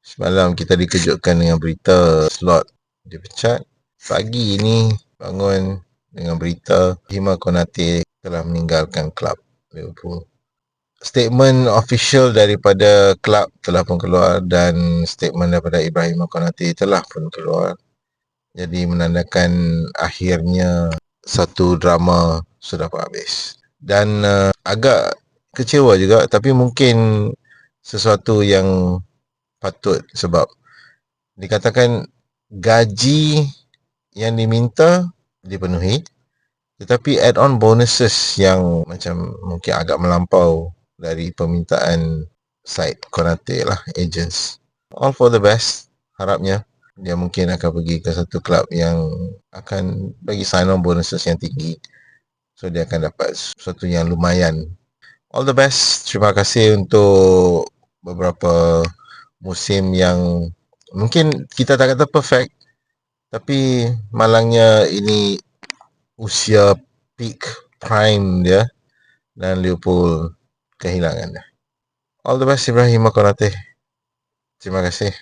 Semalam kita dikejutkan dengan berita slot dipecat. Pagi ini bangun dengan berita Ibrahim Konate telah meninggalkan klub Liverpool. Statement official daripada klub telah pun keluar dan statement daripada Ibrahim Konate telah pun keluar. Jadi menandakan akhirnya satu drama sudah pun habis. Dan agak kecewa juga, tapi mungkin sesuatu yang patut, sebab dikatakan gaji yang diminta dipenuhi, tetapi add-on bonuses yang macam mungkin agak melampau dari permintaan side Konate lah, agents. All for the best. Harapnya dia mungkin akan pergi ke satu klub yang akan bagi sign-on bonuses yang tinggi, so dia akan dapat sesuatu yang lumayan. All the best. Terima kasih untuk beberapa musim yang mungkin kita tak kata perfect, tapi malangnya ini usia peak prime dia dan Liverpool kehilangan dia. All the best Ibrahim Konate. Terima kasih.